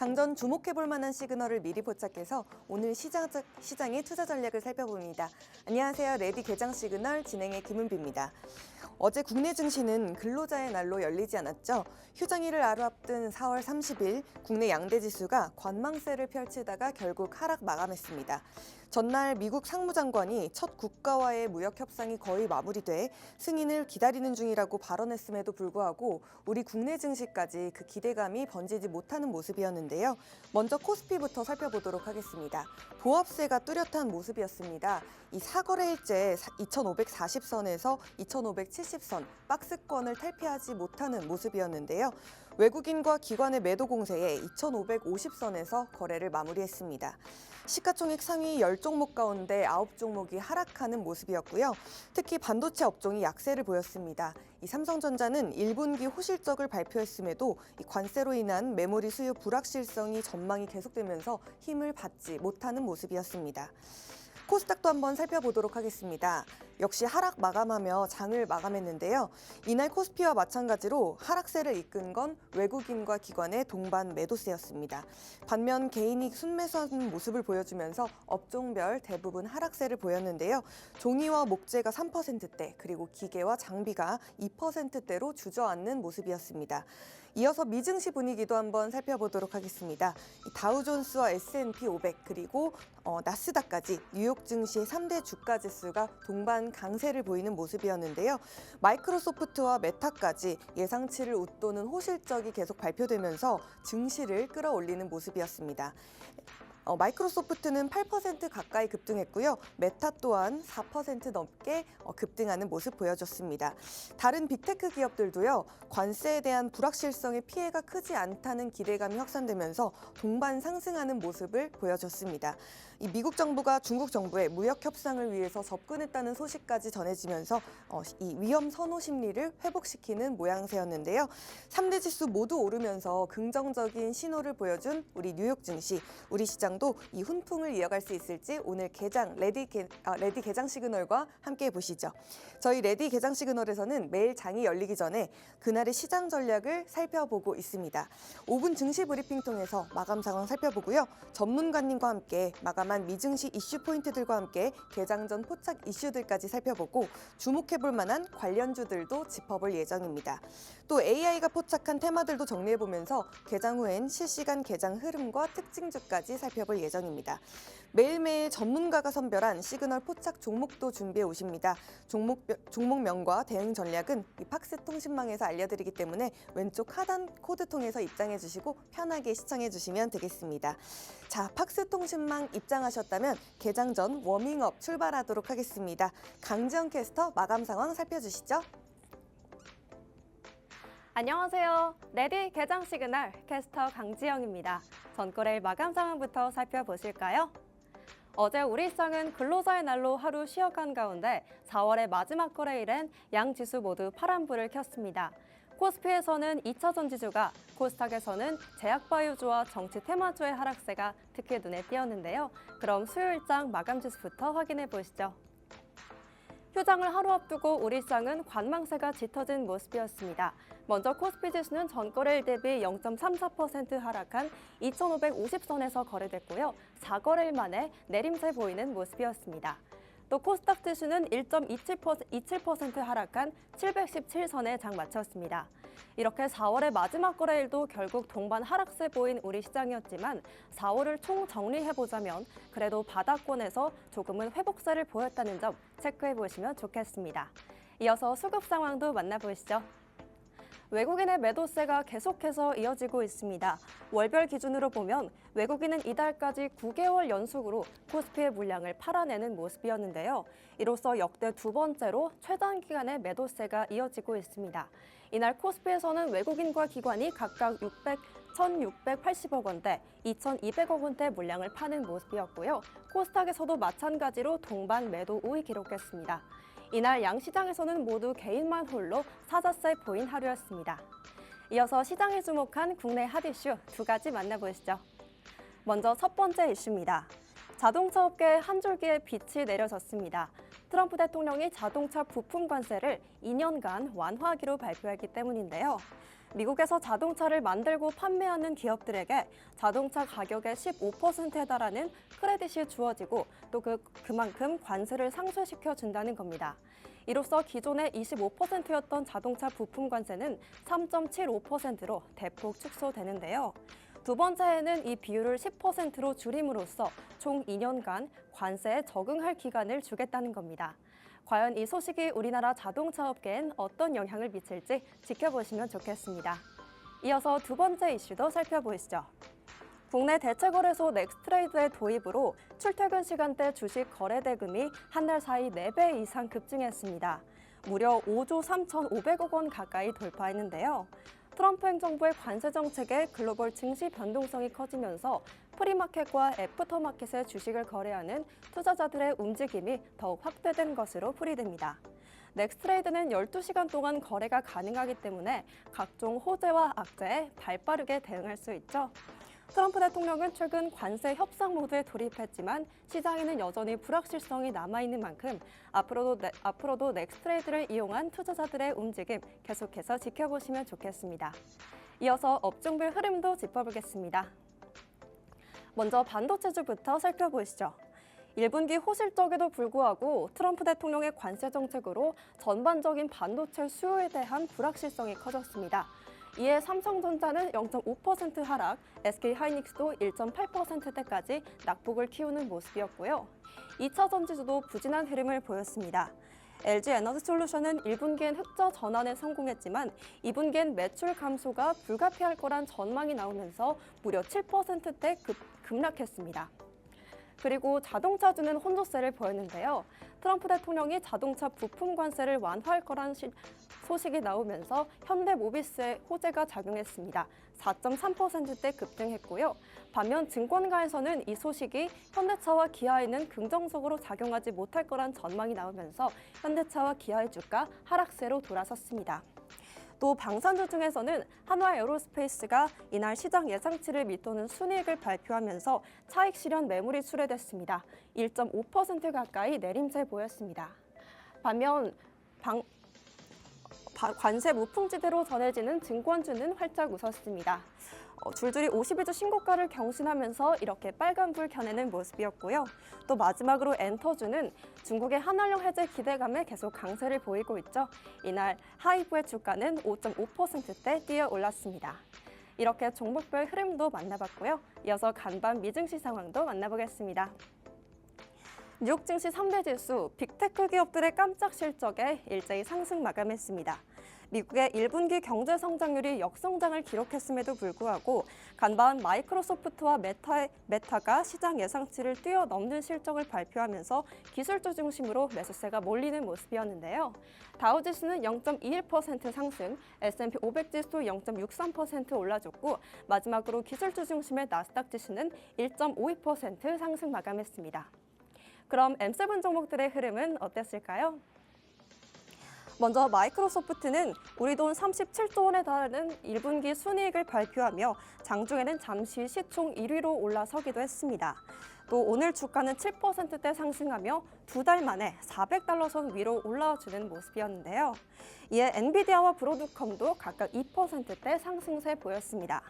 장전 주목해볼 만한 시그널을 미리 포착해서 오늘 시장의 투자 전략을 살펴봅니다. 안녕하세요. 레디 개장 시그널 진행의 김은비입니다. 어제 국내 증시는 근로자의 날로 열리지 않았죠. 휴장일을 하루 앞둔 4월 30일 국내 양대 지수가 관망세를 펼치다가 결국 하락 마감했습니다. 전날 미국 상무장관이 첫 국가와의 무역 협상이 거의 마무리돼 승인을 기다리는 중이라고 발언했음에도 불구하고 우리 국내 증시까지 그 기대감이 번지지 못하는 모습이었는데요. 먼저 코스피부터 살펴보도록 하겠습니다. 보합세가 뚜렷한 모습이었습니다. 이 사거래일째 2,540선에서 2,570선 박스권을 탈피하지 못하는 모습이었는데요. 외국인과 기관의 매도 공세에 2,550선에서 거래를 마무리했습니다. 시가총액 상위 10종목 가운데 9종목이 하락하는 모습이었고요. 특히 반도체 업종이 약세를 보였습니다. 이 삼성전자는 1분기 호실적을 발표했음에도 이 관세로 인한 메모리 수요 불확실성이 전망이 계속되면서 힘을 받지 못하는 모습이었습니다. 코스닥도 한번 살펴보도록 하겠습니다. 역시 하락 마감하며 장을 마감했는데요. 이날 코스피와 마찬가지로 하락세를 이끈 건 외국인과 기관의 동반 매도세였습니다. 반면 개인이 순매수하는 모습을 보여주면서 업종별 대부분 하락세를 보였는데요. 종이와 목재가 3%대, 그리고 기계와 장비가 2%대로 주저앉는 모습이었습니다. 이어서 미증시 분위기도 한번 살펴보도록 하겠습니다. 다우존스와 S&P 500 그리고 나스닥까지 뉴욕 증시의 3대 주가 지수가 동반 강세를 보이는 모습이었는데요. 마이크로소프트와 메타까지 예상치를 웃도는 호실적이 계속 발표되면서 증시를 끌어올리는 모습이었습니다. 마이크로소프트는 8% 가까이 급등했고요. 메타 또한 4% 넘게 급등하는 모습 보여줬습니다. 다른 빅테크 기업들도요. 관세에 대한 불확실성의 피해가 크지 않다는 기대감이 확산되면서 동반 상승하는 모습을 보여줬습니다. 이 미국 정부가 중국 정부의 무역 협상을 위해서 접근했다는 소식까지 전해지면서 이 위험 선호 심리를 회복시키는 모양새였는데요. 3대 지수 모두 오르면서 긍정적인 신호를 보여준 우리 뉴욕 증시, 우리 시장도 이 훈풍을 이어갈 수 있을지 오늘 개장 레디 개장 시그널과 함께 보시죠. 저희 레디 개장 시그널에서는 매일 장이 열리기 전에 그날의 시장 전략을 살펴보고 있습니다. 5분 증시 브리핑 통해서 마감 상황 살펴보고요. 전문가님과 함께 마감한 미증시 이슈 포인트들과 함께 개장 전 포착 이슈들까지 살펴보고 주목해볼 만한 관련주들도 짚어볼 예정입니다. 또 AI가 포착한 테마들도 정리해보면서 개장 후엔 실시간 개장 흐름과 특징주까지 살펴볼 예정입니다. 매일매일 전문가가 선별한 시그널 포착 종목도 준비해 오십니다. 종목명과 대응 전략은 이 팍스 통신망에서 알려드리기 때문에 왼쪽 하단 코드 통해서 입장해 주시고 편하게 시청해 주시면 되겠습니다. 자, 팍스 통신망 입장하셨다면 개장 전 워밍업 출발하도록 하겠습니다. 강지영 캐스터 마감 상황 살펴주시죠. 안녕하세요. 레디 개장 시그널 캐스터 강지영입니다. 전거래일 마감 상황부터 살펴보실까요? 어제 우리 시장은 근로자의 날로 하루 쉬어간 가운데 4월의 마지막 거래일엔 양 지수 모두 파란불을 켰습니다. 코스피에서는 2차 전지주가, 코스닥에서는 제약바이오주와 정치 테마주의 하락세가 특히 눈에 띄었는데요. 그럼 수요일장 마감 지수부터 확인해 보시죠. 휴장을 하루 앞두고 우리 시장은 관망세가 짙어진 모습이었습니다. 먼저 코스피 지수는 전거래일 대비 0.34% 하락한 2,550선에서 거래됐고요. 4거래일 만에 내림세 보이는 모습이었습니다. 또 코스닥 지수는 1.27% 하락한 717선에 장 마쳤습니다. 이렇게 4월의 마지막 거래일도 결국 동반 하락세 보인 우리 시장이었지만 4월을 총 정리해보자면 그래도 바닥권에서 조금은 회복세를 보였다는 점 체크해보시면 좋겠습니다. 이어서 수급 상황도 만나보시죠. 외국인의 매도세가 계속해서 이어지고 있습니다. 월별 기준으로 보면 외국인은 이달까지 9개월 연속으로 코스피의 물량을 팔아내는 모습이었는데요. 이로써 역대 두 번째로 최단 기간의 매도세가 이어지고 있습니다. 이날 코스피에서는 외국인과 기관이 각각 1,680억 원대, 2,200억 원대 물량을 파는 모습이었고요. 코스닥에서도 마찬가지로 동반 매도 우위 기록했습니다. 이날 양시장에서는 모두 개인만 홀로 사자세 보인 하루였습니다. 이어서 시장에 주목한 국내 핫 이슈 두 가지 만나보시죠. 먼저 첫 번째 이슈입니다. 자동차 업계에 한 줄기의 빛이 내려졌습니다. 트럼프 대통령이 자동차 부품 관세를 2년간 완화하기로 발표했기 때문인데요. 미국에서 자동차를 만들고 판매하는 기업들에게 자동차 가격의 15%에 달하는 크레딧이 주어지고 또 그만큼 관세를 상쇄시켜 준다는 겁니다. 이로써 기존의 25%였던 자동차 부품 관세는 3.75%로 대폭 축소되는데요. 두 번째에는 이 비율을 10%로 줄임으로써 총 2년간 관세에 적응할 기간을 주겠다는 겁니다. 과연 이 소식이 우리나라 자동차 업계엔 어떤 영향을 미칠지 지켜보시면 좋겠습니다. 이어서 두 번째 이슈도 살펴보시죠. 국내 대체거래소 넥스트레이드의 도입으로 출퇴근 시간대 주식 거래 대금이 한 달 사이 4배 이상 급증했습니다. 무려 5조 3,500억 원 가까이 돌파했는데요. 트럼프 행정부의 관세 정책에 글로벌 증시 변동성이 커지면서 프리마켓과 애프터마켓의 주식을 거래하는 투자자들의 움직임이 더욱 확대된 것으로 풀이됩니다. 넥스트레이드는 12시간 동안 거래가 가능하기 때문에 각종 호재와 악재에 발빠르게 대응할 수 있죠. 트럼프 대통령은 최근 관세 협상 모드에 돌입했지만 시장에는 여전히 불확실성이 남아있는 만큼 앞으로도 넥스트레이드를 이용한 투자자들의 움직임 계속해서 지켜보시면 좋겠습니다. 이어서 업종별 흐름도 짚어보겠습니다. 먼저 반도체주부터 살펴보시죠. 1분기 호실적에도 불구하고 트럼프 대통령의 관세 정책으로 전반적인 반도체 수요에 대한 불확실성이 커졌습니다. 이에 삼성전자는 0.5% 하락, SK하이닉스도 1.8%대까지 낙폭을 키우는 모습이었고요. 2차 전지주도 부진한 흐름을 보였습니다. LG에너지솔루션은 1분기엔 흑자 전환에 성공했지만 2분기엔 매출 감소가 불가피할 거란 전망이 나오면서 무려 7%대 급락했습니다. 그리고 자동차주는 혼조세를 보였는데요. 트럼프 대통령이 자동차 부품 관세를 완화할 거란 소식이 나오면서 현대모비스에 호재가 작용했습니다. 4.3%대 급등했고요. 반면 증권가에서는 이 소식이 현대차와 기아에는 긍정적으로 작용하지 못할 거란 전망이 나오면서 현대차와 기아의 주가 하락세로 돌아섰습니다. 또 방산주 중에서는 한화에어로스페이스가 이날 시장 예상치를 밑도는 순이익을 발표하면서 차익 실현 매물이 출회됐습니다. 1.5% 가까이 내림세 보였습니다. 반면 관세 무풍지대로 전해지는 증권주는 활짝 웃었습니다. 줄줄이 52주 신고가를 경신하면서 이렇게 빨간불 켜내는 모습이었고요. 또 마지막으로 엔터주는 중국의 한한령 해제 기대감에 계속 강세를 보이고 있죠. 이날 하이브의 주가는 5.5%대 뛰어 올랐습니다. 이렇게 종목별 흐름도 만나봤고요. 이어서 간밤 미증시 상황도 만나보겠습니다. 뉴욕 증시 3대 지수, 빅테크 기업들의 깜짝 실적에 일제히 상승 마감했습니다. 미국의 1분기 경제 성장률이 역성장을 기록했음에도 불구하고 간밤 마이크로소프트와 메타가 시장 예상치를 뛰어넘는 실적을 발표하면서 기술주 중심으로 매수세가 몰리는 모습이었는데요. 다우지수는 0.21% 상승, S&P 500 지수 0.63% 올라줬고 마지막으로 기술주 중심의 나스닥 지수는 1.52% 상승 마감했습니다. 그럼 M7 종목들의 흐름은 어땠을까요? 먼저 마이크로소프트는 우리 돈 37조 원에 달하는 1분기 순이익을 발표하며 장중에는 잠시 시총 1위로 올라서기도 했습니다. 또 오늘 주가는 7%대 상승하며 2달 만에 400달러 선 위로 올라와주는 모습이었는데요. 이에 엔비디아와 브로드컴도 각각 2%대 상승세 보였습니다.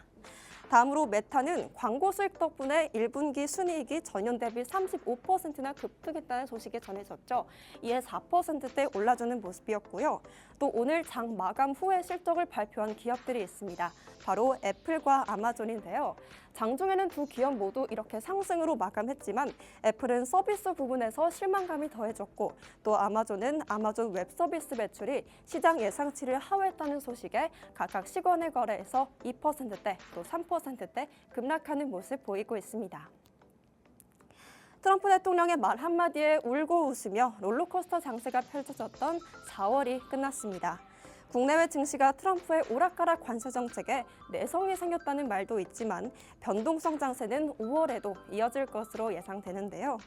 다음으로 메타는 광고 수익 덕분에 1분기 순이익이 전년 대비 35%나 급등했다는 소식이 전해졌죠. 이에 4%대 올라주는 모습이었고요. 또 오늘 장 마감 후에 실적을 발표한 기업들이 있습니다. 바로 애플과 아마존인데요. 장중에는 두 기업 모두 이렇게 상승으로 마감했지만 애플은 서비스 부분에서 실망감이 더해졌고 또 아마존은 아마존 웹 서비스 매출이 시장 예상치를 하회했다는 소식에 각각 시간의 거래에서 2%대 또 3%대 급락하는 모습 보이고 있습니다. 트럼프 대통령의 말 한마디에 울고 웃으며 롤러코스터 장세가 펼쳐졌던 4월이 끝났습니다. 국내외 증시가 트럼프의 오락가락 관세 정책에 내성이 생겼다는 말도 있지만 변동성 장세는 5월에도 이어질 것으로 예상되는데요.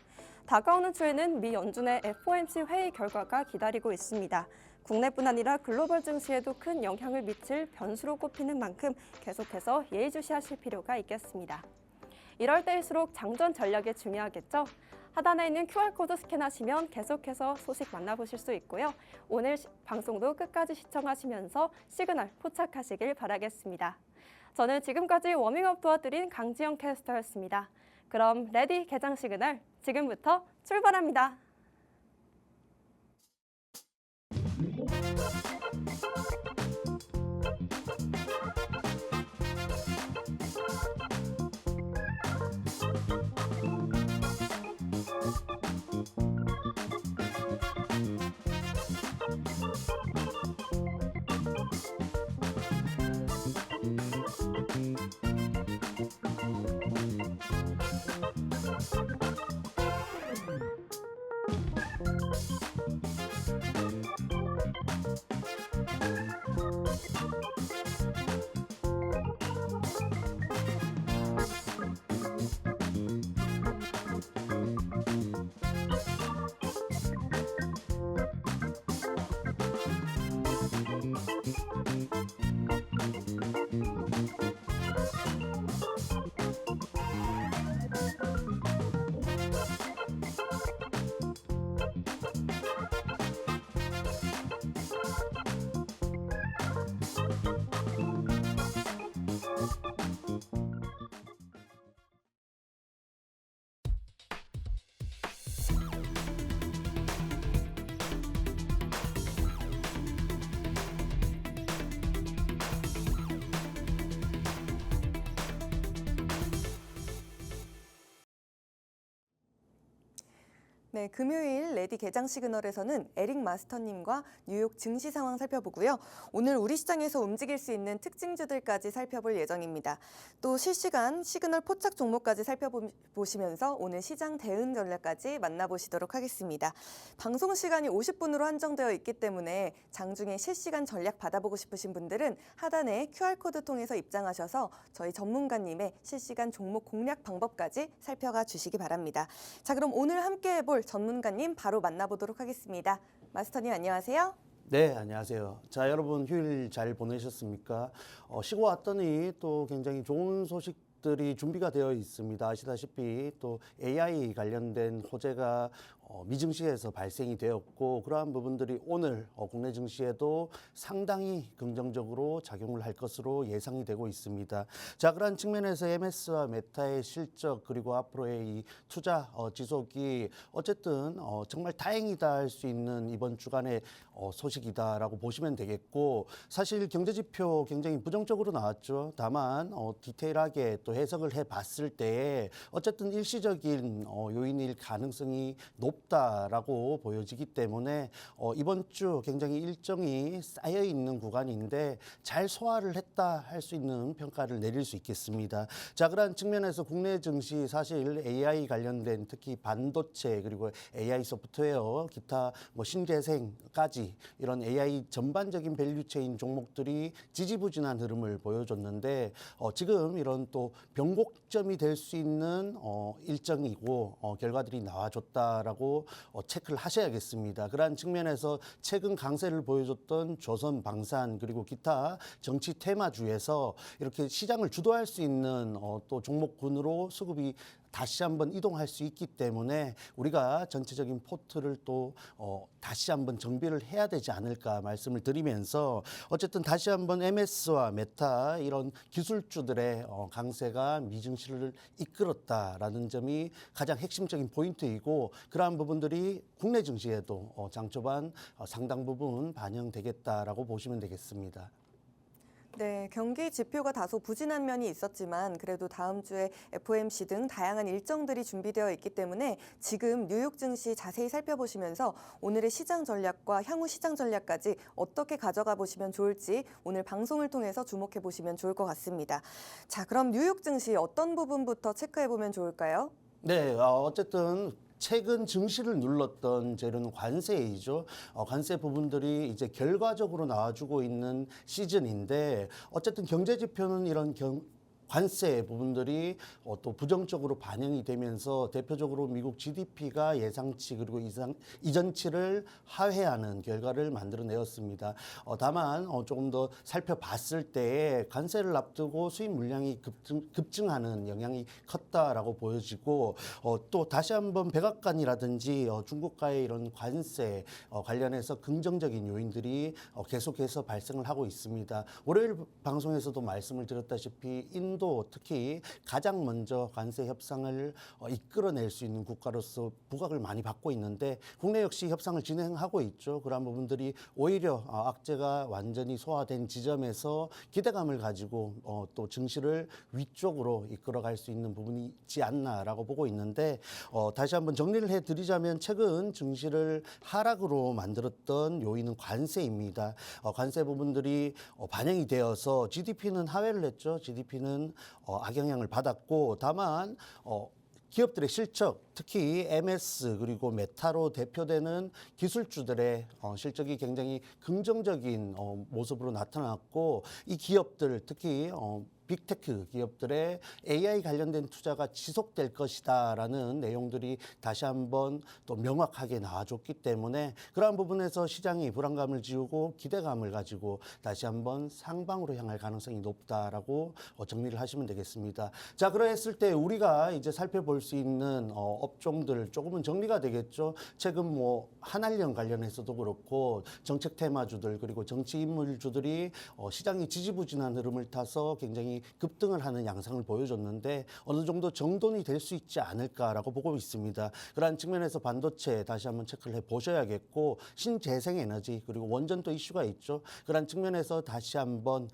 다가오는 주에는 미 연준의 FOMC 회의 결과가 기다리고 있습니다. 국내뿐 아니라 글로벌 증시에도 큰 영향을 미칠 변수로 꼽히는 만큼 계속해서 예의주시하실 필요가 있겠습니다. 이럴 때일수록 장전 전략이 중요하겠죠. 하단에 있는 QR코드 스캔하시면 계속해서 소식 만나보실 수 있고요. 오늘 방송도 끝까지 시청하시면서 시그널 포착하시길 바라겠습니다. 저는 지금까지 워밍업 도와드린 강지영 캐스터였습니다. 그럼 레디 개장 시그널 지금부터 출발합니다. 네, 금요일 레디 개장 시그널에서는 에릭 마스터님과 뉴욕 증시 상황 살펴보고요. 오늘 우리 시장에서 움직일 수 있는 특징주들까지 살펴볼 예정입니다. 또 실시간 시그널 포착 종목까지 살펴보시면서 오늘 시장 대응 전략까지 만나보시도록 하겠습니다. 방송 시간이 50분으로 한정되어 있기 때문에 장중에 실시간 전략 받아보고 싶으신 분들은 하단에 QR코드 통해서 입장하셔서 저희 전문가님의 실시간 종목 공략 방법까지 살펴가 주시기 바랍니다. 자, 그럼 오늘 함께 해볼 전문가님 바로 만나보도록 하겠습니다. 마스터님 안녕하세요. 네, 안녕하세요. 자, 여러분 휴일 잘 보내셨습니까? 쉬고 왔더니 또 굉장히 좋은 소식들이 준비가 되어 있습니다. 아시다시피 또 AI 관련된 호재가 미증시에서 발생이 되었고 그러한 부분들이 오늘 국내 증시에도 상당히 긍정적으로 작용을 할 것으로 예상이 되고 있습니다. 자, 그러한 측면에서 MS와 메타의 실적 그리고 앞으로의 이 투자 지속이 어쨌든 정말 다행이다 할 수 있는 이번 주간의 소식이다라고 보시면 되겠고 사실 경제지표 굉장히 부정적으로 나왔죠. 다만 디테일하게 또 해석을 해봤을 때 어쨌든 일시적인 요인일 가능성이 높다라고 보여지기 때문에 이번 주 굉장히 일정이 쌓여 있는 구간인데 잘 소화를 했다 할 수 있는 평가를 내릴 수 있겠습니다. 자, 그러한 측면에서 국내 증시 사실 AI 관련된 특히 반도체 그리고 AI 소프트웨어 기타 신재생까지 이런 AI 전반적인 밸류체인 종목들이 지지부진한 흐름을 보여줬는데 지금 이런 또 변곡점이 될 수 있는 일정이고 결과들이 나와줬다라고 체크를 하셔야겠습니다. 그러한 측면에서 최근 강세를 보여줬던 조선방산 그리고 기타 정치 테마주에서 이렇게 시장을 주도할 수 있는 또 종목군으로 수급이 다시 한번 이동할 수 있기 때문에 우리가 전체적인 포트를 또 다시 한번 정비를 해야 되지 않을까 말씀을 드리면서 어쨌든 다시 한번 MS와 메타 이런 기술주들의 강세가 미증시를 이끌었다라는 점이 가장 핵심적인 포인트이고 그러한 부분들이 국내 증시에도 장 초반 상당 부분 반영되겠다라고 보시면 되겠습니다. 네, 경기 지표가 다소 부진한 면이 있었지만 그래도 다음 주에 FOMC 등 다양한 일정들이 준비되어 있기 때문에 지금 뉴욕 증시 자세히 살펴보시면서 오늘의 시장 전략과 향후 시장 전략까지 어떻게 가져가 보시면 좋을지 오늘 방송을 통해서 주목해 보시면 좋을 것 같습니다. 자, 그럼 뉴욕 증시 어떤 부분부터 체크해 보면 좋을까요? 네, 어쨌든 최근 증시를 눌렀던 재료는 관세이죠. 관세 부분들이 이제 결과적으로 나와주고 있는 시즌인데 어쨌든 경제 지표는 이런 관세 부분들이 또 부정적으로 반영이 되면서 대표적으로 미국 GDP가 예상치 그리고 이전치를 하회하는 결과를 만들어내었습니다. 다만 조금 더 살펴봤을 때 관세를 앞두고 수입 물량이 급증하는 영향이 컸다라고 보여지고 또 다시 한번 백악관이라든지 중국과의 이런 관세 관련해서 긍정적인 요인들이 계속해서 발생을 하고 있습니다. 월요일 방송에서도 말씀을 드렸다시피 인도 특히 가장 먼저 관세 협상을 이끌어낼 수 있는 국가로서 부각을 많이 받고 있는데 국내 역시 협상을 진행하고 있죠. 그러한 부분들이 오히려 악재가 완전히 소화된 지점에서 기대감을 가지고 또 증시를 위쪽으로 이끌어갈 수 있는 부분이 있지 않나라고 보고 있는데 다시 한번 정리를 해드리자면 최근 증시를 하락으로 만들었던 요인은 관세입니다. 관세 부분들이 반영이 되어서 GDP는 하회를 했죠. GDP는 악영향을 받았고 다만 기업들의 실적, 특히 MS 그리고 메타로 대표되는 기술주들의 실적이 굉장히 긍정적인 모습으로 나타났고 이 기업들 특히 빅테크 기업들의 AI 관련된 투자가 지속될 것이다라는 내용들이 다시 한번 또 명확하게 나와줬기 때문에 그러한 부분에서 시장이 불안감을 지우고 기대감을 가지고 다시 한번 상방으로 향할 가능성이 높다라고 정리를 하시면 되겠습니다. 자, 그랬을 때 우리가 이제 살펴볼 수 있는 업종들 조금은 정리가 되겠죠. 최근 뭐 한한령 관련해서도 그렇고 정책 테마주들 그리고 정치 인물주들이 시장이 지지부진한 흐름을 타서 굉장히 급등을 하는 양상을 보여줬는데 어느 정도 정돈이 될 수 있지 않을까라고 보고 있습니다. 그러한 측면에서 반도체 다시 한번 체크를 해보셔야겠고 신재생에너지 그리고 원전도 이슈가 있죠. 그러한 측면에서 다시 한번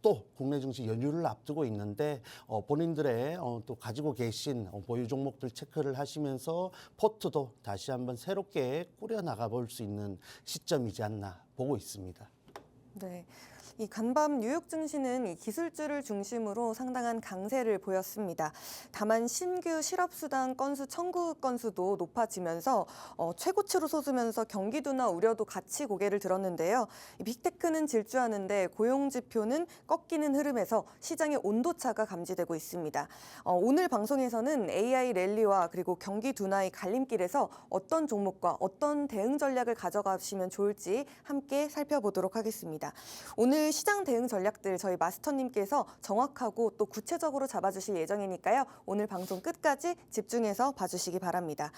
또 국내 증시 연휴를 앞두고 있는데 본인들의 또 가지고 계신 보유 종목들 체크를 하시면서 포트도 다시 한번 새롭게 꾸려나가 볼 수 있는 시점이지 않나 보고 있습니다. 네. 이 간밤 뉴욕 증시는 이 기술주를 중심으로 상당한 강세를 보였습니다. 다만 신규 실업수당 건수 청구 건수도 높아지면서 최고치로 솟으면서 경기 둔화 우려도 같이 고개를 들었는데요. 이 빅테크는 질주하는데 고용 지표는 꺾이는 흐름에서 시장의 온도차가 감지되고 있습니다. 오늘 방송에서는 AI 랠리와 그리고 경기 둔화의 갈림길에서 어떤 종목과 어떤 대응 전략을 가져가시면 좋을지 함께 살펴보도록 하겠습니다. 오늘 시장 대응 전략들 저희 마스터님께서 정확하고 또 구체적으로 잡아주실 예정이니까요. 오늘 방송 끝까지 집중해서 봐주시기 바랍니다.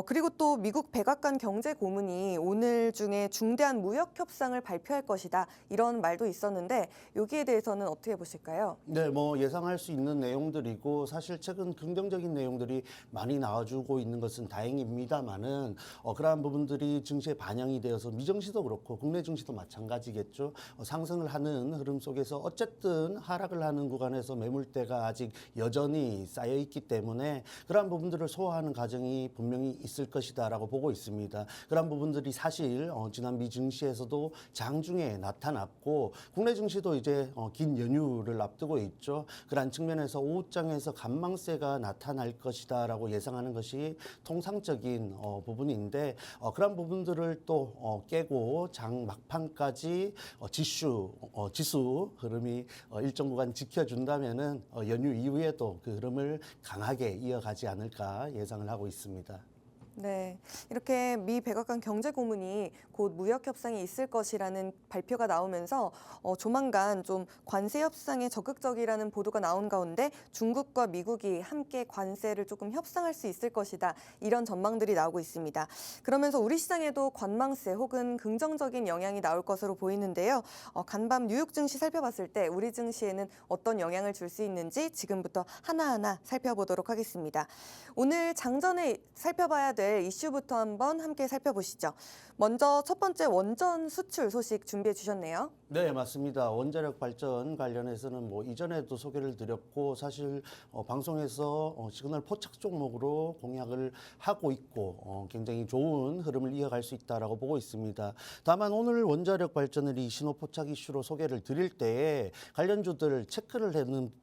그리고 또 미국 백악관 경제고문이 오늘 중에 중대한 무역 협상을 발표할 것이다. 이런 말도 있었는데 여기에 대해서는 어떻게 보실까요? 네, 뭐 예상할 수 있는 내용들이고 사실 최근 긍정적인 내용들이 많이 나와주고 있는 것은 다행입니다만은 그러한 부분들이 증시에 반영이 되어서 미증시도 그렇고 국내 증시도 마찬가지겠죠. 상승을 하는 흐름 속에서 어쨌든 하락을 하는 구간에서 매물대가 아직 여전히 쌓여 있기 때문에 그러한 부분들을 소화하는 과정이 분명히 있을 것이다라고 보고 있습니다. 그러한 부분들이 사실 지난 미 증시에서도 장중에 나타났고 국내 증시도 이제 긴 연휴를 앞두고 있죠. 그러한 측면에서 오후장에서 간망세가 나타날 것이다라고 예상하는 것이 통상적인 부분인데 그러한 부분들을 또 깨고 장 막판까지 지수 흐름이 일정 구간 지켜준다면은 연휴 이후에도 그 흐름을 강하게 이어가지 않을까 예상을 하고 있습니다. 네, 이렇게 미 백악관 경제고문이 곧 무역 협상이 있을 것이라는 발표가 나오면서 조만간 좀 관세 협상에 적극적이라는 보도가 나온 가운데 중국과 미국이 함께 관세를 조금 협상할 수 있을 것이다. 이런 전망들이 나오고 있습니다. 그러면서 우리 시장에도 관망세 혹은 긍정적인 영향이 나올 것으로 보이는데요. 간밤 뉴욕 증시 살펴봤을 때 우리 증시에는 어떤 영향을 줄 수 있는지 지금부터 하나하나 살펴보도록 하겠습니다. 오늘 장전에 살펴봐야 될 이슈부터 한번 함께 살펴보시죠. 먼저 첫 번째 원전 수출 소식 준비해 주셨네요. 네, 맞습니다. 원자력 발전 관련해서는 뭐 이전에도 소개를 드렸고 사실 방송에서 시그널 포착 종목으로 공약을 하고 있고 굉장히 좋은 흐름을 이어갈 수 있다라고 보고 있습니다. 다만 오늘 원자력 발전을 이 신호 포착 이슈로 소개를 드릴 때에 관련주들 체크를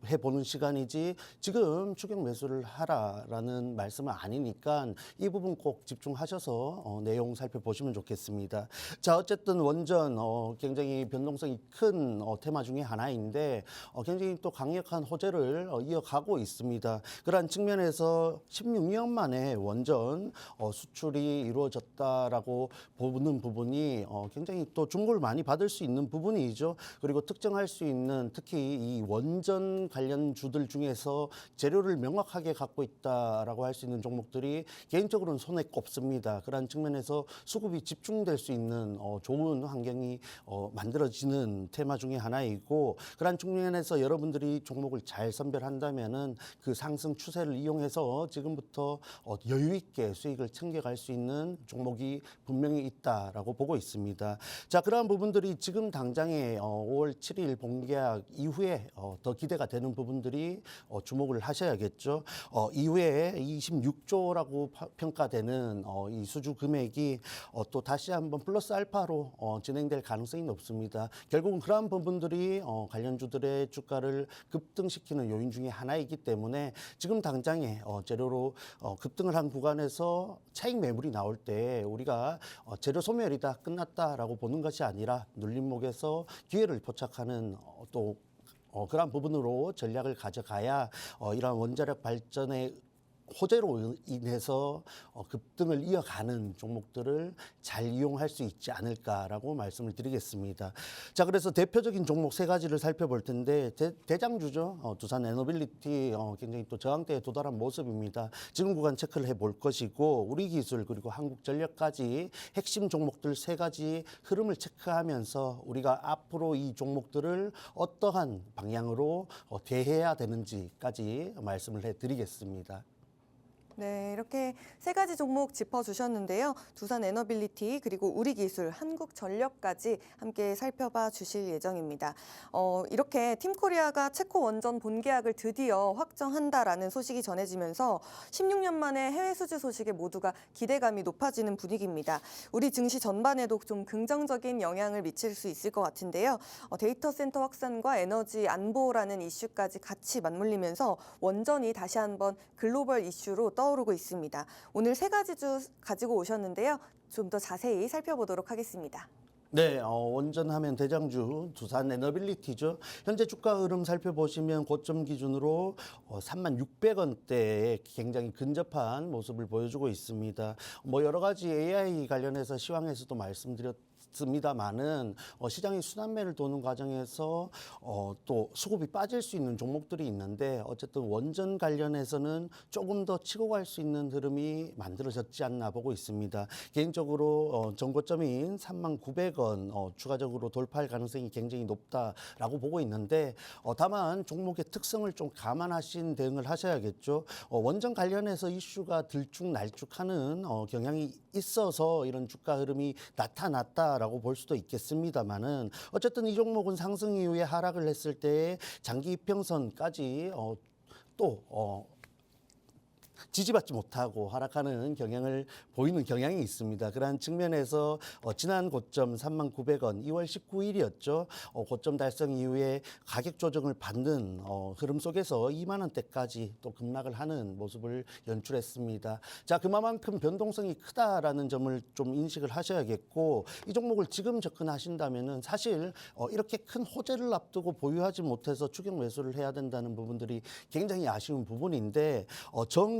해보는 시간이지 지금 추격 매수를 하라라는 말씀은 아니니까 이 부분 부분 꼭 집중하셔서 내용 살펴보시면 좋겠습니다. 자, 어쨌든 원전 굉장히 변동성이 큰 테마 중에 하나인데 굉장히 또 강력한 호재를 이어가고 있습니다. 그러한 측면에서 16년 만에 원전 수출이 이루어졌다라고 보는 부분이 굉장히 또 주목을 많이 받을 수 있는 부분이죠. 그리고 특정할 수 있는 특히 이 원전 관련주들 중에서 재료를 명확하게 갖고 있다라고 할 수 있는 종목들이 개인적으로는 손에 꼽습니다. 그러한 측면에서 수급이 집중될 수 있는 좋은 환경이 만들어지는 테마 중에 하나이고 그러한 측면에서 여러분들이 종목을 잘 선별한다면은 그 상승 추세를 이용해서 지금부터 여유 있게 수익을 챙겨갈 수 있는 종목이 분명히 있다라고 보고 있습니다. 자, 그러한 부분들이 지금 당장에 5월 7일 본계약 이후에 더 기대가 되는 부분들이 주목을 하셔야겠죠. 이후에 26조라고 평가되는 이 수주 금액이 또 다시 한번 플러스 알파로 진행될 가능성이 높습니다. 결국은 그러한 부분들이 관련주들의 주가를 급등시키는 요인 중에 하나이기 때문에 지금 당장에 재료로 급등을 한 구간에서 차익 매물이 나올 때 우리가 재료 소멸이다 끝났다라고 보는 것이 아니라 눌림목에서 기회를 포착하는 또 그러한 부분으로 전략을 가져가야 이러한 원자력 발전의 호재로 인해서 급등을 이어가는 종목들을 잘 이용할 수 있지 않을까라고 말씀을 드리겠습니다. 자, 그래서 대표적인 종목 세 가지를 살펴볼 텐데 대장주죠. 두산 에너빌리티 굉장히 또 저항대에 도달한 모습입니다. 지금 구간 체크를 해볼 것이고 우리기술 그리고 한국전력까지 핵심 종목들 세 가지 흐름을 체크하면서 우리가 앞으로 이 종목들을 어떠한 방향으로 대해야 되는지까지 말씀을 해드리겠습니다. 네, 이렇게 세 가지 종목 짚어주셨는데요. 두산 에너빌리티 그리고 우리기술, 한국전력까지 함께 살펴봐 주실 예정입니다. 이렇게 팀코리아가 체코 원전 본계약을 드디어 확정한다라는 소식이 전해지면서 16년 만에 해외 수주 소식에 모두가 기대감이 높아지는 분위기입니다. 우리 증시 전반에도 좀 긍정적인 영향을 미칠 수 있을 것 같은데요. 데이터 센터 확산과 에너지 안보라는 이슈까지 같이 맞물리면서 원전이 다시 한번 글로벌 이슈로 떠오르고 있습니다. 오늘 세 가지 주 가지고 오셨는데요. 좀 더 자세히 살펴보도록 하겠습니다. 네, 원전하면 대장주 두산 에너빌리티죠. 현재 주가 흐름 살펴보시면 고점 기준으로 36,600원대에 굉장히 근접한 모습을 보여주고 있습니다. 뭐 여러 가지 AI 관련해서 시황에서도 말씀드렸습니다만은 시장이 순환매를 도는 과정에서 또 수급이 빠질 수 있는 종목들이 있는데 어쨌든 원전 관련해서는 조금 더 치고 갈 수 있는 흐름이 만들어졌지 않나 보고 있습니다. 개인적으로 정고점인 39,000원 추가적으로 돌파할 가능성이 굉장히 높다라고 보고 있는데 다만 종목의 특성을 좀 감안하신 대응을 하셔야겠죠. 원전 관련해서 이슈가 들쭉날쭉하는 경향이 있어서 이런 주가 흐름이 나타났다라고 볼 수도 있겠습니다만은 어쨌든 이 종목은 상승 이후에 하락을 했을 때 장기 이평선까지 또 지지받지 못하고 하락하는 경향을 보이는 경향이 있습니다. 그러한 측면에서 지난 고점 39,000원 2월 19일이었죠. 고점 달성 이후에 가격 조정을 받는 흐름 속에서 2만 원대까지 또 급락을 하는 모습을 연출했습니다. 자, 그만큼 변동성이 크다라는 점을 좀 인식을 하셔야겠고 이 종목을 지금 접근하신다면은 사실 이렇게 큰 호재를 앞두고 보유하지 못해서 추격 매수를 해야 된다는 부분들이 굉장히 아쉬운 부분인데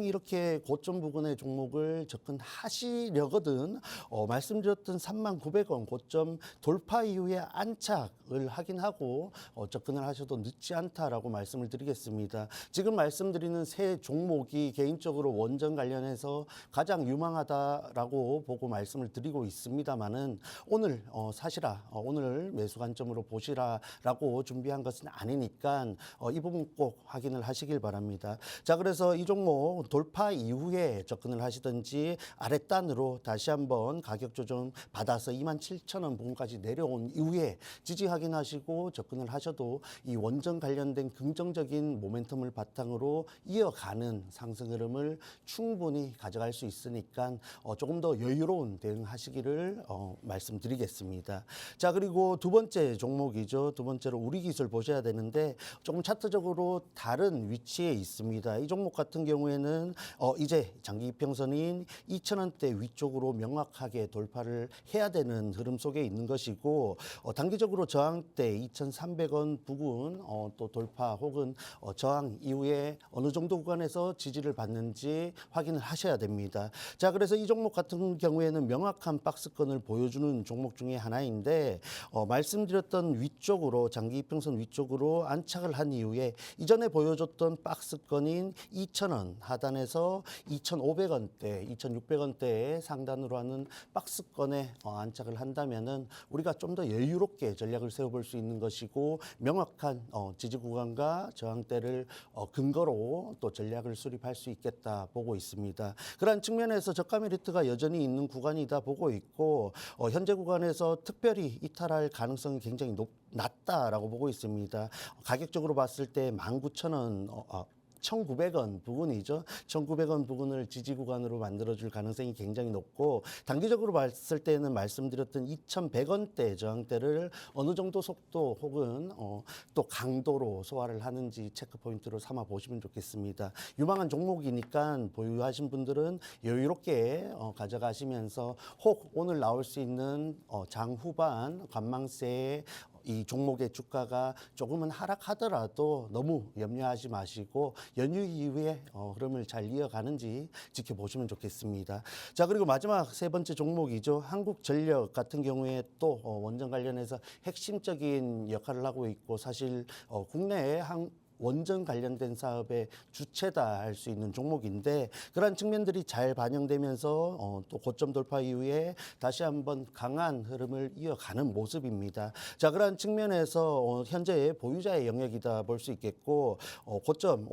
이렇게 고점 부근의 종목을 접근하시려거든 말씀드렸던 39,000원 고점 돌파 이후에 안착을 확인하고 접근을 하셔도 늦지 않다라고 말씀을 드리겠습니다. 지금 말씀드리는 세 종목이 개인적으로 원전 관련해서 가장 유망하다라고 보고 말씀을 드리고 있습니다만은 오늘 사시라 오늘 매수 관점으로 보시라라고 준비한 것은 아니니까 이 부분 꼭 확인을 하시길 바랍니다. 자, 그래서 이 종목 돌파 이후에 접근을 하시든지 아랫단으로 다시 한번 가격 조정 받아서 27,000원 부분까지 내려온 이후에 지지 확인하시고 접근을 하셔도 이 원전 관련된 긍정적인 모멘텀을 바탕으로 이어가는 상승 흐름을 충분히 가져갈 수 있으니까 조금 더 여유로운 대응하시기를 말씀드리겠습니다. 자, 그리고 두 번째 종목이죠. 두 번째로 우리기술 보셔야 되는데 조금 차트적으로 다른 위치에 있습니다. 이 종목 같은 경우에는 된다면은 이제 장기 이평선인 2,000원대 위쪽으로 명확하게 돌파를 해야 되는 흐름 속에 있는 것이고 단기적으로 저항대 2,300원 부근 또 돌파 혹은 저항 이후에 어느 정도 구간에서 지지를 받는지 확인을 하셔야 됩니다. 자, 그래서 이 종목 같은 경우에는 명확한 박스권을 보여주는 종목 중에 하나인데 말씀드렸던 위쪽으로 장기 이평선 위쪽으로 안착을 한 이후에 이전에 보여줬던 박스권인 2,000원 하단에서 2,500원대, 2,600원대에 상단으로 하는 박스권에 안착을 한다면은 우리가 좀 더 여유롭게 전략을 세워볼 수 있는 것이고 명확한 지지 구간과 저항대를 근거로 또 전략을 수립할 수 있겠다 보고 있습니다. 그러한 측면에서 저가 메리트가 여전히 있는 구간이다 보고 있고 현재 구간에서 특별히 이탈할 가능성이 굉장히 낮다라고 보고 있습니다. 가격적으로 봤을 때 19,000원 1,900원 부근이죠. 1,900원 부근을 지지 구간으로 만들어줄 가능성이 굉장히 높고 단기적으로 봤을 때는 말씀드렸던 2,100원대 저항대를 어느 정도 속도 혹은 또 강도로 소화를 하는지 체크 포인트로 삼아 보시면 좋겠습니다. 유망한 종목이니까 보유하신 분들은 여유롭게 가져가시면서 혹 오늘 나올 수 있는 장 후반 관망세에 이 종목의 주가가 조금은 하락하더라도 너무 염려하지 마시고 연휴 이후에 흐름을 잘 이어가는지 지켜보시면 좋겠습니다. 자, 그리고 마지막 세 번째 종목이죠. 한국전력 같은 경우에 또 원전 관련해서 핵심적인 역할을 하고 있고 사실 국내에 원전 관련된 사업의 주체다 할 수 있는 종목인데 그러한 측면들이 잘 반영되면서 또 고점 돌파 이후에 다시 한번 강한 흐름을 이어가는 모습입니다. 자, 그러한 측면에서 현재 보유자의 영역이다 볼 수 있겠고 고점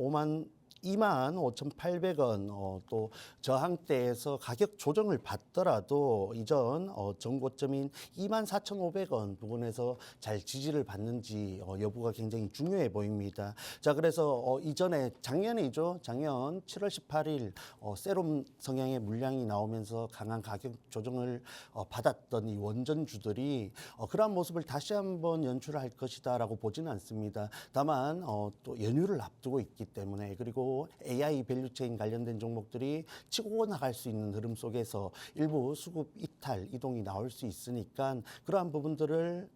25,800원 또 저항대에서 가격 조정을 받더라도 이전 전고점인 24,500원 부분에서 잘 지지를 받는지 여부가 굉장히 중요해 보입니다. 자, 그래서 이전에 작년이죠. 작년 7월 18일 세롬 성향의 물량이 나오면서 강한 가격 조정을 받았던 이 원전주들이 그러한 모습을 다시 한번 연출할 것이다라고 보지는 않습니다. 다만 또 연휴를 앞두고 있기 때문에 그리고 AI 밸류체인 관련된 종목들이 치고 나갈 수 있는 흐름 속에서 일부 수급 이탈, 이동이 나올 수 있으니까 그러한 부분들을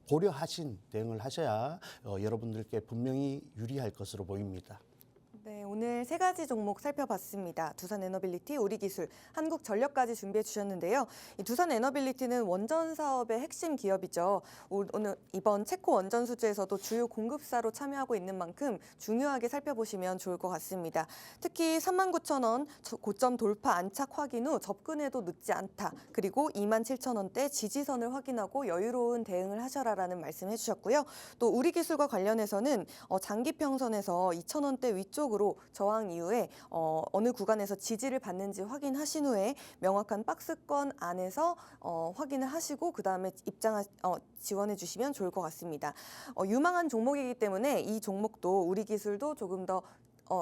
고려하신 대응을 하셔야 여러분들께 분명히 유리할 것으로 보입니다. 네, 오늘 세 가지 종목 살펴봤습니다. 두산에너빌리티, 우리기술, 한국전력까지 준비해 주셨는데요. 이 두산에너빌리티는 원전 사업의 핵심 기업이죠. 오늘 이번 체코 원전 수주에서도 주요 공급사로 참여하고 있는 만큼 중요하게 살펴보시면 좋을 것 같습니다. 특히 39,000원 고점 돌파 안착 확인 후 접근해도 늦지 않다. 그리고 27,000원대 지지선을 확인하고 여유로운 대응을 하셔라라는 말씀해 주셨고요. 또 우리기술과 관련해서는 장기 평선에서 2,000원대 위쪽 으로 저항 이후에 어느 구간에서 지지를 받는지 확인하신 후에 명확한 박스권 안에서 확인을 하시고 그 다음에 지원해 주시면 좋을 것 같습니다. 유망한 종목이기 때문에 이 종목도 우리 기술도 조금 더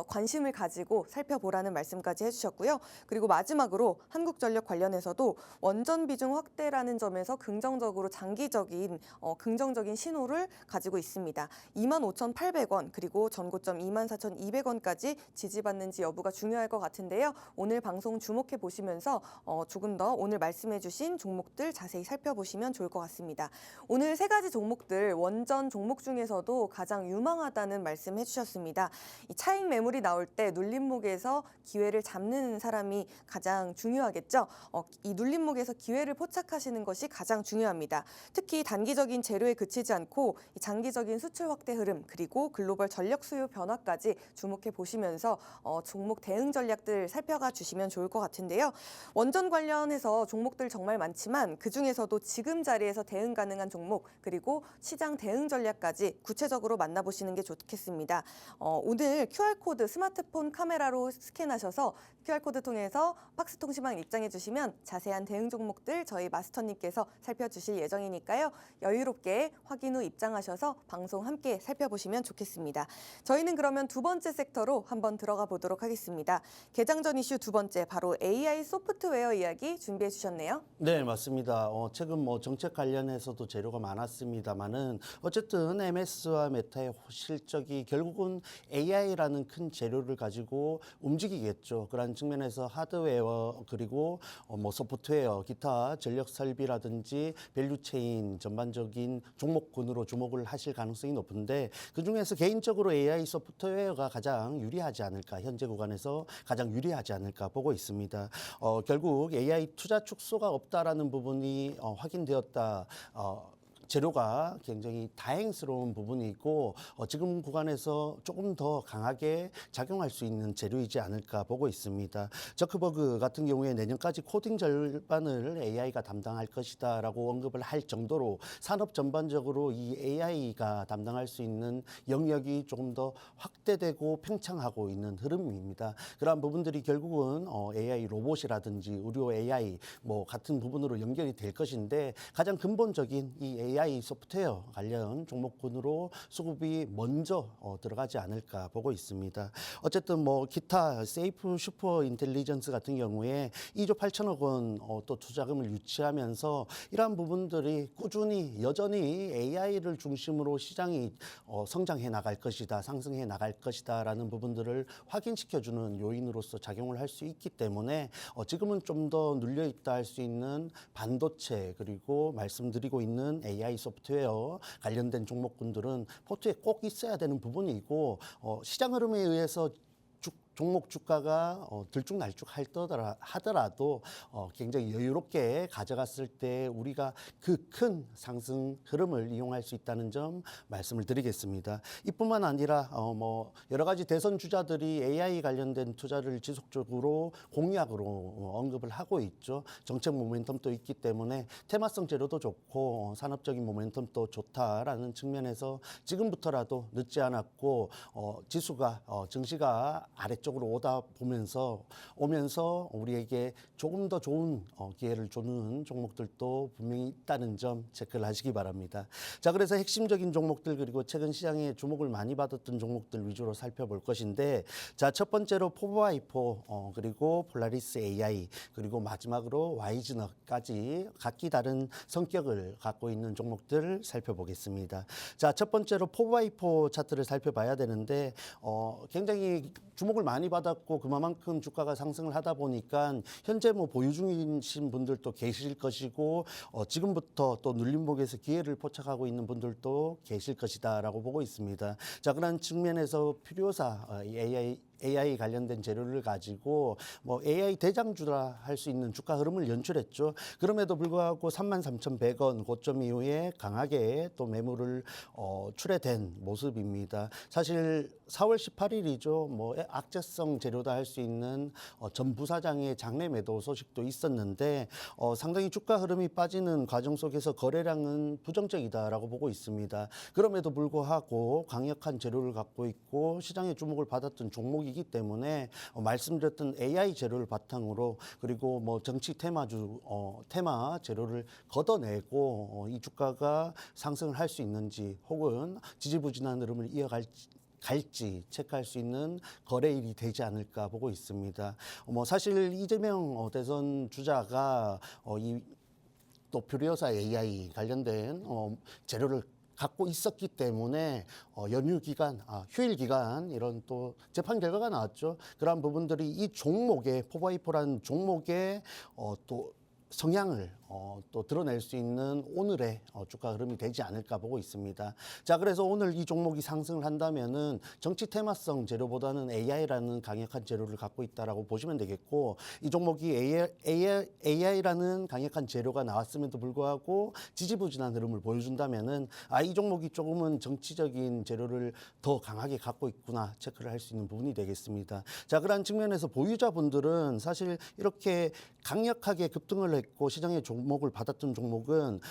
관심을 가지고 살펴보라는 말씀까지 해주셨고요. 그리고 마지막으로 한국전력 관련해서도 원전 비중 확대라는 점에서 긍정적으로 장기적인 긍정적인 신호를 가지고 있습니다. 25,800원 그리고 전고점 24,200원까지 지지받는지 여부가 중요할 것 같은데요. 오늘 방송 주목해 보시면서 조금 더 오늘 말씀해 주신 종목들 자세히 살펴보시면 좋을 것 같습니다. 오늘 세 가지 종목들 원전 종목 중에서도 가장 유망하다는 말씀해 주셨습니다. 이 차익 매물이 나올 때 눌림목에서 기회를 잡는 사람이 가장 중요하겠죠. 이 눌림목에서 기회를 포착하시는 것이 가장 중요합니다. 특히 단기적인 재료에 그치지 않고 이 장기적인 수출 확대 흐름 그리고 글로벌 전력 수요 변화까지 주목해 보시면서 종목 대응 전략들 살펴가 주시면 좋을 것 같은데요. 원전 관련해서 종목들 정말 많지만 그중에서도 지금 자리에서 대응 가능한 종목 그리고 시장 대응 전략까지 구체적으로 만나보시는 게 좋겠습니다. 오늘 QR코드 스마트폰 카메라로 스캔하셔서 QR코드 통해서 박스 통신망 입장해 주시면 자세한 대응 종목들 저희 마스터님께서 살펴주실 예정이니까요. 여유롭게 확인 후 입장하셔서 방송 함께 살펴보시면 좋겠습니다. 저희는 그러면 두 번째 섹터로 한번 들어가 보도록 하겠습니다. 개장 전 이슈 두 번째 바로 AI 소프트웨어 이야기 준비해 주셨네요. 네, 맞습니다. 최근 정책 관련해서도 재료가 많았습니다만은 어쨌든 MS와 메타의 실적이 결국은 AI라는 큰 재료를 가지고 움직이겠죠. 그런 측면에서 하드웨어 그리고 뭐 소프트웨어, 기타 전력 설비라든지 밸류체인 전반적인 종목군으로 주목을 하실 가능성이 높은데 그중에서 개인적으로 AI 소프트웨어가 가장 유리하지 않을까, 현재 구간에서 가장 유리하지 않을까 보고 있습니다. 결국 AI 투자 축소가 없다라는 부분이 확인되었다. 재료가 굉장히 다행스러운 부분이 있고 지금 구간에서 조금 더 강하게 작용할 수 있는 재료이지 않을까 보고 있습니다. 저크버그 같은 경우에 내년까지 코딩 절반을 AI가 담당할 것이다라고 언급을 할 정도로 산업 전반적으로 이 AI가 담당할 수 있는 영역이 조금 더 확대되고 팽창하고 있는 흐름입니다. 그러한 부분들이 결국은 AI 로봇이라든지 의료 AI 뭐 같은 부분으로 연결이 될 것인데 가장 근본적인 이 AI 소프트웨어 관련 종목군으로 수급이 먼저 들어가지 않을까 보고 있습니다. 어쨌든 뭐 기타 세이프 슈퍼 인텔리전스 같은 경우에 2조 8천억 원 또 투자금을 유치하면서 이러한 부분들이 꾸준히 여전히 AI를 중심으로 시장이 성장해 나갈 것이다, 상승해 나갈 것이다라는 부분들을 확인시켜주는 요인으로서 작용을 할 수 있기 때문에 지금은 좀 더 눌려 있다 할 수 있는 반도체 그리고 말씀드리고 있는 AI 소프트웨어 관련된 종목군들은 포트에 꼭 있어야 되는 부분이고 시장 흐름에 의해서 종목 주가가 들쭉날쭉 하더라도 굉장히 여유롭게 가져갔을 때 우리가 그 큰 상승 흐름을 이용할 수 있다는 점 말씀을 드리겠습니다. 이뿐만 아니라 뭐 여러 가지 대선 주자들이 AI 관련된 투자를 지속적으로 공약으로 언급을 하고 있죠. 정책 모멘텀도 있기 때문에 테마성 재료도 좋고 산업적인 모멘텀도 좋다라는 측면에서 지금부터라도 늦지 않았고 지수가 증시가 아래쪽으로 오면서 우리에게 조금 더 좋은 기회를 주는 종목들도 분명히 있다는 점 체크를 하시기 바랍니다. 자, 그래서 핵심적인 종목들 그리고 최근 시장에 주목을 많이 받았던 종목들 위주로 살펴볼 것인데 자, 첫 번째로 포바이포 그리고 폴라리스 AI 그리고 마지막으로 와이즈너까지 각기 다른 성격을 갖고 있는 종목들을 살펴보겠습니다. 자, 첫 번째로 포바이포 차트를 살펴봐야 되는데 굉장히 주목을 많이 받았고 그만큼 주가가 상승을 하다 보니까 현재 뭐 보유 중이신 분들도 계실 것이고 지금부터 또 눌림목에서 기회를 포착하고 있는 분들도 계실 것이다라고 보고 있습니다. 자, 그런 측면에서 필요사 AI 관련된 재료를 가지고 뭐 AI 대장주라 할 수 있는 주가 흐름을 연출했죠. 그럼에도 불구하고 33,100원 고점 이후에 강하게 또 매물을 출회된 모습입니다. 사실 4월 18일이죠. 뭐 악재성 재료다 할 수 있는 전 부사장의 장내 매도 소식도 있었는데 상당히 주가 흐름이 빠지는 과정 속에서 거래량은 부정적이다라고 보고 있습니다. 그럼에도 불구하고 강력한 재료를 갖고 있고 시장의 주목을 받았던 종목이기 때문에 말씀드렸던 AI 재료를 바탕으로 그리고 뭐 정치 테마 재료를 걷어내고 이 주가가 상승을 할 수 있는지 혹은 지지부진한 흐름을 갈지 체크할 수 있는 거래일이 되지 않을까 보고 있습니다. 뭐 사실 이재명 대선 주자가 또 퓨리오사 AI 관련된 재료를 갖고 있었기 때문에 연휴 기간, 휴일 기간 이런 또 재판 결과가 나왔죠. 그러한 부분들이 이 종목의 포바이포라는 종목의 또 성향을 또 드러낼 수 있는 오늘의 주가 흐름이 되지 않을까 보고 있습니다. 자, 그래서 오늘 이 종목이 상승을 한다면은 정치 테마성 재료보다는 AI라는 강력한 재료를 갖고 있다라고 보시면 되겠고 이 종목이 AI라는 강력한 재료가 나왔음에도 불구하고 지지부진한 흐름을 보여준다면은 이 종목이 조금은 정치적인 재료를 더 강하게 갖고 있구나 체크를 할 수 있는 부분이 되겠습니다. 자, 그런 측면에서 보유자분들은 사실 이렇게 강력하게 급등을 했고 시장의 종목을 받았던 종목은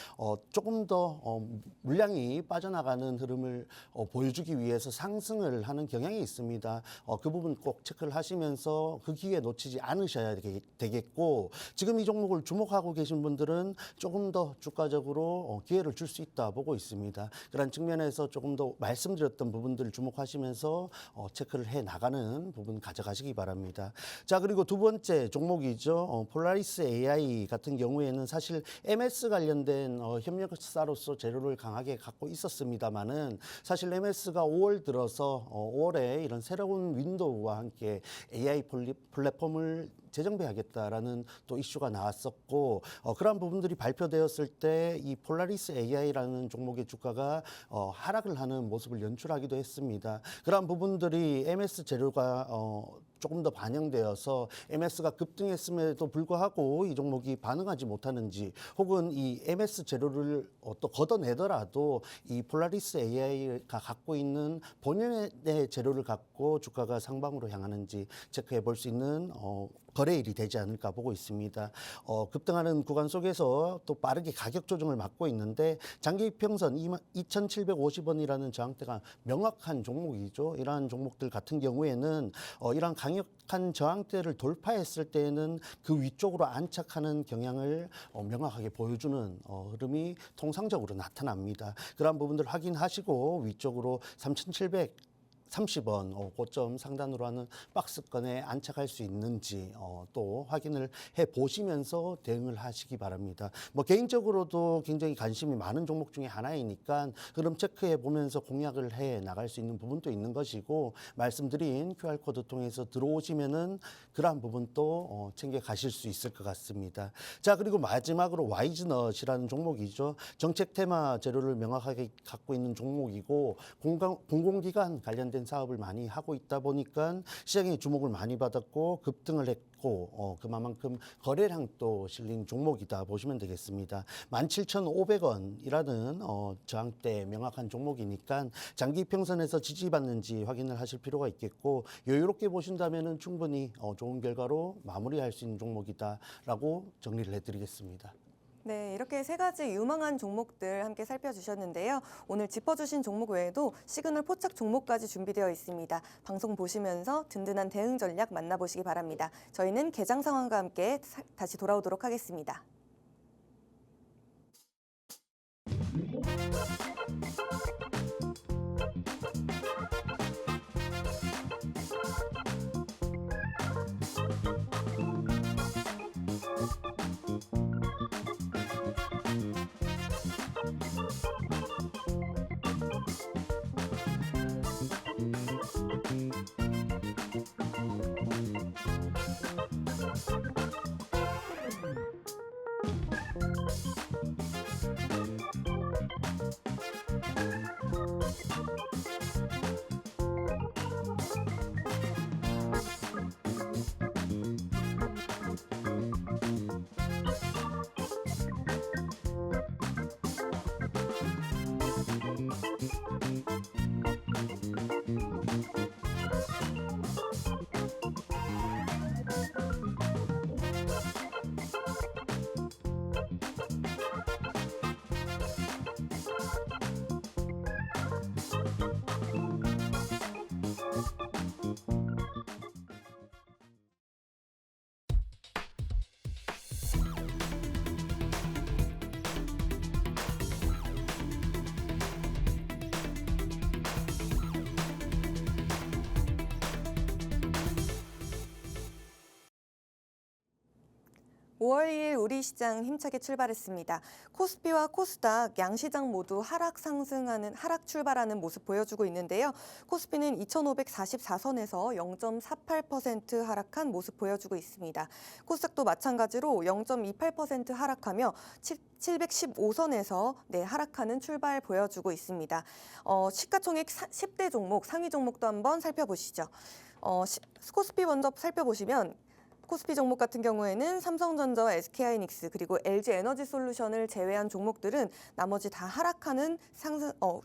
조금 더 물량이 빠져나가는 흐름을 보여주기 위해서 상승을 하는 경향이 있습니다. 그 부분 꼭 체크를 하시면서 그 기회 놓치지 않으셔야 되겠고 지금 이 종목을 주목하고 계신 분들은 조금 더 주가적으로 기회를 줄 수 있다 보고 있습니다. 그런 측면에서 조금 더 말씀드렸던 부분들을 주목하시면서 체크를 해 나가는 부분 가져가시기 바랍니다. 자, 그리고 두 번째 종목이죠. 폴라리스 AI 같은 경우에는 사실 사실 MS 관련된 협력사로서 재료를 강하게 갖고 있었습니다만은 사실 MS가 5월 들어서 5월에 이런 새로운 윈도우와 함께 AI 플랫폼을 재정비하겠다라는 또 이슈가 나왔었고 그러한 부분들이 발표되었을 때 이 폴라리스 AI라는 종목의 주가가 하락을 하는 모습을 연출하기도 했습니다. 그러한 부분들이 MS 재료가 조금 더 반영되어서 MS가 급등했음에도 불구하고 이 종목이 반응하지 못하는지 혹은 이 MS 재료를 또 걷어내더라도 이 폴라리스 AI가 갖고 있는 본연의 재료를 갖고 주가가 상방으로 향하는지 체크해 볼 수 있는 거래일이 되지 않을까 보고 있습니다. 급등하는 구간 속에서 또 빠르게 가격 조정을 맞고 있는데 장기 이평선 2,750원이라는 저항대가 명확한 종목이죠. 이러한 종목들 같은 경우에는 이러한 강력한 저항대를 돌파했을 때에는 그 위쪽으로 안착하는 경향을 명확하게 보여주는 흐름이 통상적으로 나타납니다. 그러한 부분들 확인하시고 위쪽으로 3,730원 고점 상단으로 하는 박스권에 안착할 수 있는지 또 확인을 해 보시면서 대응을 하시기 바랍니다. 뭐 개인적으로도 굉장히 관심이 많은 종목 중에 하나이니까 흐름 체크해 보면서 공략을 해 나갈 수 있는 부분도 있는 것이고 말씀드린 QR코드 통해서 들어오시면은 그러한 부분도 챙겨 가실 수 있을 것 같습니다. 자, 그리고 마지막으로 와이즈넛이라는 종목이죠. 정책 테마 재료를 명확하게 갖고 있는 종목이고 공공기관 관련된 사업을 많이 하고 있다 보니까 시장에 주목을 많이 받았고 급등을 했고 그만큼 거래량도 실린 종목이다 보시면 되겠습니다. 17,500원이라는 저항대 명확한 종목이니까 장기 평선에서 지지받는지 확인을 하실 필요가 있겠고 여유롭게 보신다면은 충분히 좋은 결과로 마무리할 수 있는 종목이다라고 정리를 해드리겠습니다. 네, 이렇게 세 가지 유망한 종목들 함께 살펴주셨는데요. 오늘 짚어주신 종목 외에도 시그널 포착 종목까지 준비되어 있습니다. 방송 보시면서 든든한 대응 전략 만나보시기 바랍니다. 저희는 개장 상황과 함께 다시 돌아오도록 하겠습니다. (5월 2일) 우리 시장 힘차게 출발했습니다. 코스피와 코스닥 양시장 모두 하락 출발하는 모습 보여주고 있는데요. 코스피는 2,544선에서 0.48% 하락한 모습 보여주고 있습니다. 코스닥도 마찬가지로 0.28% 하락하며 715선에서 하락하는 출발 보여주고 있습니다. 시가총액 10대 종목, 상위 종목도 한번 살펴보시죠. 코스피 먼저 살펴보시면 코스피 종목 같은 경우에는 삼성전자, SK하이닉스 그리고 LG에너지솔루션을 제외한 종목들은 나머지 다 하락하는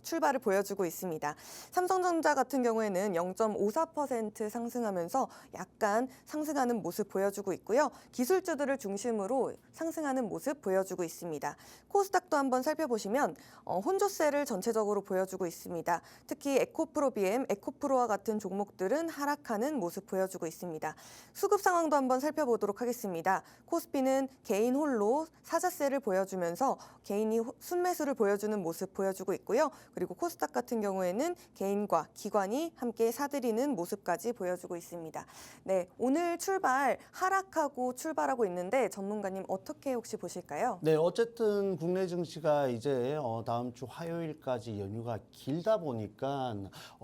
출발을 보여주고 있습니다. 삼성전자 같은 경우에는 0.54% 상승하면서 약간 상승하는 모습 보여주고 있고요. 기술주들을 중심으로 상승하는 모습 보여주고 있습니다. 코스닥도 한번 살펴보시면 혼조세를 전체적으로 보여주고 있습니다. 특히 에코프로 BM, 에코프로와 같은 종목들은 하락하는 모습 보여주고 있습니다. 수급 상황도 한번 한번 살펴보도록 하겠습니다. 코스피는 개인 홀로 사자세를 보여주면서 개인이 순매수를 보여주는 모습 보여주고 있고요. 그리고 코스닥 같은 경우에는 개인과 기관이 함께 사들이는 모습까지 보여주고 있습니다. 네, 오늘 출발 하락하고 출발하고 있는데 전문가님 어떻게 혹시 보실까요? 네, 어쨌든 국내 증시가 이제 다음 주 화요일까지 연휴가 길다 보니까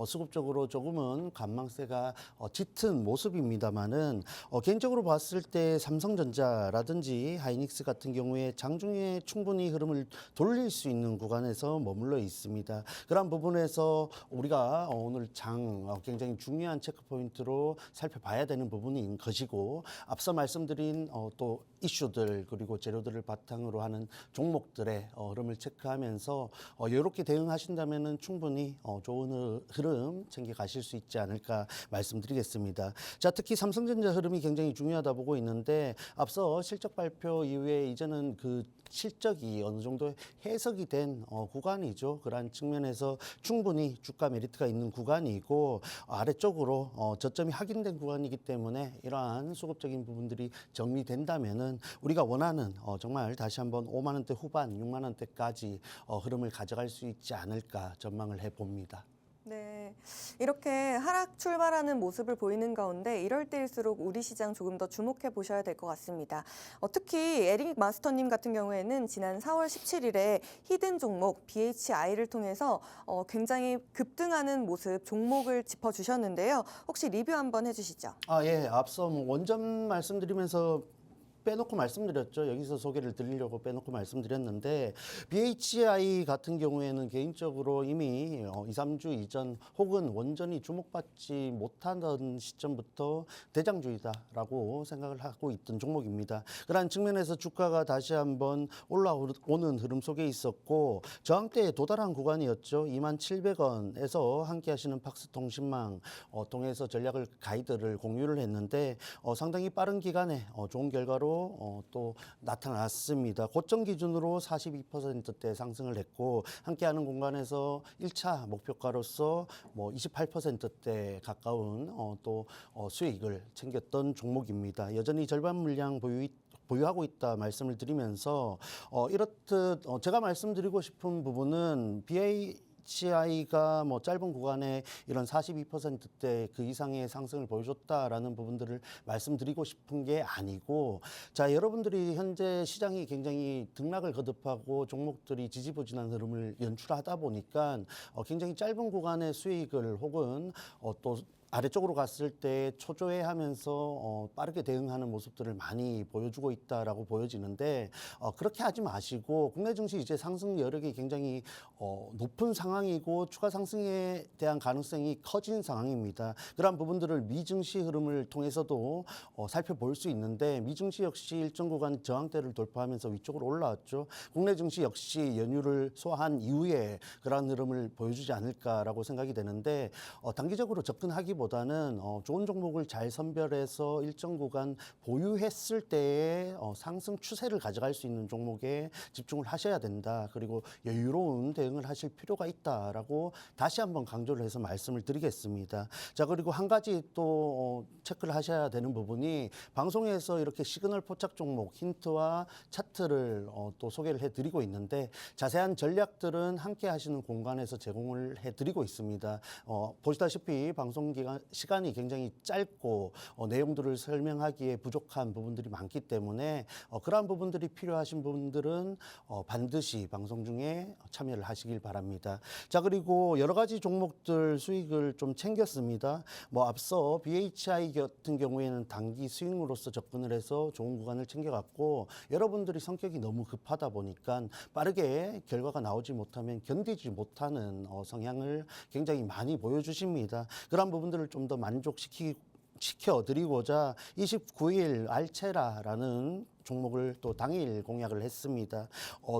수급적으로 조금은 관망세가 짙은 모습입니다만은 개인적으로 봤을 때 삼성전자라든지 하이닉스 같은 경우에 장중에 충분히 흐름을 돌릴 수 있는 구간에서 머물러 있습니다. 그런 부분에서 우리가 오늘 장 굉장히 중요한 체크 포인트로 살펴봐야 되는 부분인 것이고, 앞서 말씀드린 또 이슈들 그리고 재료들을 바탕으로 하는 종목들의 흐름을 체크하면서 이렇게 대응하신다면은 충분히 좋은 흐름 챙겨 가실 수 있지 않을까 말씀드리겠습니다. 자, 특히 삼성전자 흐름이 굉장히 중요하다 보고 있는데, 앞서 실적 발표 이후에 이제는 그 실적이 어느 정도 해석이 된 구간이죠. 그러한 측면에서 충분히 주가 메리트가 있는 구간이고, 아래쪽으로 저점이 확인된 구간이기 때문에 이러한 수급적인 부분들이 정리된다면은 우리가 원하는 정말 다시 한번 5만 원대 후반, 6만 원대까지 흐름을 가져갈 수 있지 않을까 전망을 해봅니다. 네, 이렇게 하락 출발하는 모습을 보이는 가운데 이럴 때일수록 우리 시장 조금 더 주목해 보셔야 될 것 같습니다. 특히 에릭 마스터님 같은 경우에는 지난 4월 17일에 히든 종목 BHI를 통해서 굉장히 급등하는 모습 종목을 짚어주셨는데요. 혹시 리뷰 한번 해주시죠. 예, 앞서 원점 말씀드리면서 빼놓고 말씀드렸죠. 여기서 소개를 드리려고 빼놓고 말씀드렸는데, BHI 같은 경우에는 개인적으로 이미 2, 3주 이전 혹은 원전이 주목받지 못하던 시점부터 대장주이다라고 생각을 하고 있던 종목입니다. 그러한 측면에서 주가가 다시 한번 올라오는 흐름 속에 있었고, 저항대에 도달한 구간이었죠. 27,700원에서 함께 하시는 팍스통신망 통해서 전략을 가이드를 공유를 했는데 상당히 빠른 기간에 좋은 결과로 또 나타났습니다. 고점 기준으로 42%대 상승을 했고, 함께하는 공간에서 1차 목표가로서 28%대 가까운 또 수익을 챙겼던 종목입니다. 여전히 절반 물량 보유하고 있다 말씀을 드리면서 이렇듯 제가 말씀드리고 싶은 부분은 BHI가 짧은 구간에 이런 42%대 그 이상의 상승을 보여줬다라는 부분들을 말씀드리고 싶은 게 아니고, 자, 여러분들이 현재 시장이 굉장히 등락을 거듭하고 종목들이 지지부진한 흐름을 연출하다 보니까 굉장히 짧은 구간의 수익을 혹은 또 아래쪽으로 갔을 때 초조해하면서 빠르게 대응하는 모습들을 많이 보여주고 있다라고 보여지는데, 그렇게 하지 마시고 국내 증시 이제 상승 여력이 굉장히 높은 상황이고 추가 상승에 대한 가능성이 커진 상황입니다. 그러한 부분들을 미증시 흐름을 통해서도 살펴볼 수 있는데, 미증시 역시 일정 구간 저항대를 돌파하면서 위쪽으로 올라왔죠. 국내 증시 역시 연휴를 소화한 이후에 그러한 흐름을 보여주지 않을까라고 생각이 되는데, 단기적으로 접근하기 보다는 좋은 종목을 잘 선별해서 일정 구간 보유했을 때의 상승 추세를 가져갈 수 있는 종목에 집중을 하셔야 된다. 그리고 여유로운 대응을 하실 필요가 있다라고 다시 한번 강조를 해서 말씀을 드리겠습니다. 자, 그리고 한 가지 또 체크를 하셔야 되는 부분이, 방송에서 이렇게 시그널 포착 종목 힌트와 차트를 또 소개를 해드리고 있는데, 자세한 전략들은 함께 하시는 공간에서 제공을 해드리고 있습니다. 보시다시피 방송 시간이 굉장히 짧고 내용들을 설명하기에 부족한 부분들이 많기 때문에 그러한 부분들이 필요하신 분들은 반드시 방송 중에 참여를 하시길 바랍니다. 자, 그리고 여러 가지 종목들 수익을 좀 챙겼습니다. 앞서 BHI 같은 경우에는 단기 스윙으로서 접근을 해서 좋은 구간을 챙겨갔고, 여러분들이 성격이 너무 급하다 보니까 빠르게 결과가 나오지 못하면 견디지 못하는 성향을 굉장히 많이 보여주십니다. 그런 부분들을 좀 더 만족시켜드리고자 29일 알체라라는 종목을 또 당일 공약을 했습니다.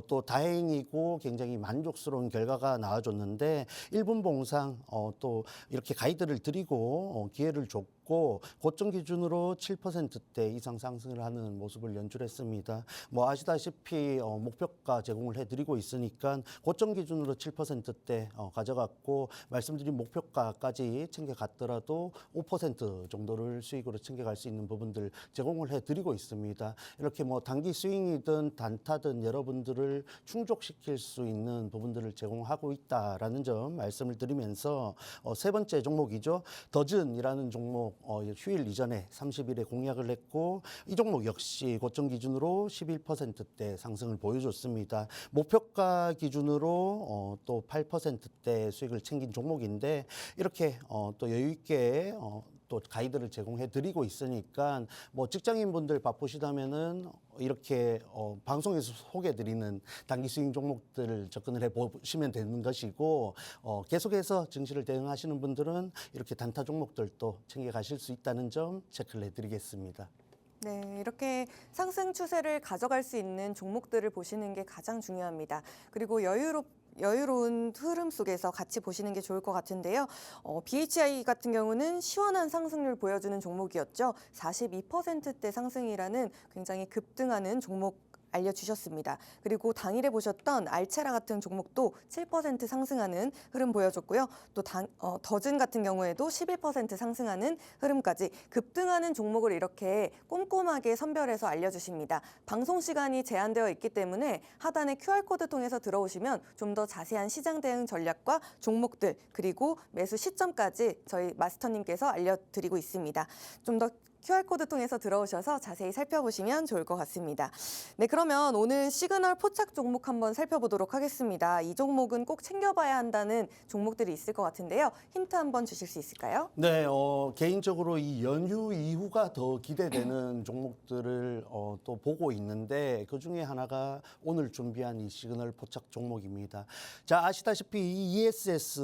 또 다행이고 굉장히 만족스러운 결과가 나와줬는데 1분 봉상 또 이렇게 가이드를 드리고 기회를 줬고 고점 기준으로 7%대 이상 상승을 하는 모습을 연출했습니다. 뭐 아시다시피 목표가 제공을 해드리고 있으니까 고점 기준으로 7%대 가져갔고 말씀드린 목표가까지 챙겨갔더라도 5% 정도를 수익으로 챙겨갈 수 있는 부분들 제공을 해드리고 있습니다. 이렇게 뭐 단기 스윙이든 단타든 여러분들을 충족시킬 수 있는 부분들을 제공하고 있다라는 점 말씀을 드리면서 세 번째 종목이죠. 더즌이라는 종목 휴일 이전에 30일에 공약을 했고 이 종목 역시 고점 기준으로 11%대 상승을 보여줬습니다. 목표가 기준으로 또 8%대 수익을 챙긴 종목인데 이렇게 또 여유 있게 또 가이드를 제공해 드리고 있으니까 뭐 직장인분들 바쁘시다면은 이렇게 방송에서 소개해 드리는 단기 스윙 종목들을 접근을 해 보시면 되는 것이고 계속해서 증시를 대응하시는 분들은 이렇게 단타 종목들도 챙겨 가실 수 있다는 점 체크를 해 드리겠습니다. 네, 이렇게 상승 추세를 가져갈 수 있는 종목들을 보시는 게 가장 중요합니다. 그리고 여유로운 흐름 속에서 같이 보시는 게 좋을 것 같은데요. BHI 같은 경우는 시원한 상승률 보여주는 종목이었죠. 42%대 상승이라는 굉장히 급등하는 종목 알려주셨습니다. 그리고 당일에 보셨던 알체라 같은 종목도 7% 상승하는 흐름 보여줬고요. 또 더즌 같은 경우에도 11% 상승하는 흐름까지 급등하는 종목을 이렇게 꼼꼼하게 선별해서 알려주십니다. 방송 시간이 제한되어 있기 때문에 하단에 QR코드 통해서 들어오시면 좀 더 자세한 시장 대응 전략과 종목들 그리고 매수 시점까지 저희 마스터님께서 알려드리고 있습니다. 좀 더 QR코드 통해서 들어오셔서 자세히 살펴보시면 좋을 것 같습니다. 네, 그러면 오늘 시그널 포착 종목 한번 살펴보도록 하겠습니다. 이 종목은 꼭 챙겨봐야 한다는 종목들이 있을 것 같은데요. 힌트 한번 주실 수 있을까요? 네, 개인적으로 이 연휴 이후가 더 기대되는 종목들을 또 보고 있는데 그 중에 하나가 오늘 준비한 이 시그널 포착 종목입니다. 자, 아시다시피 이 ESS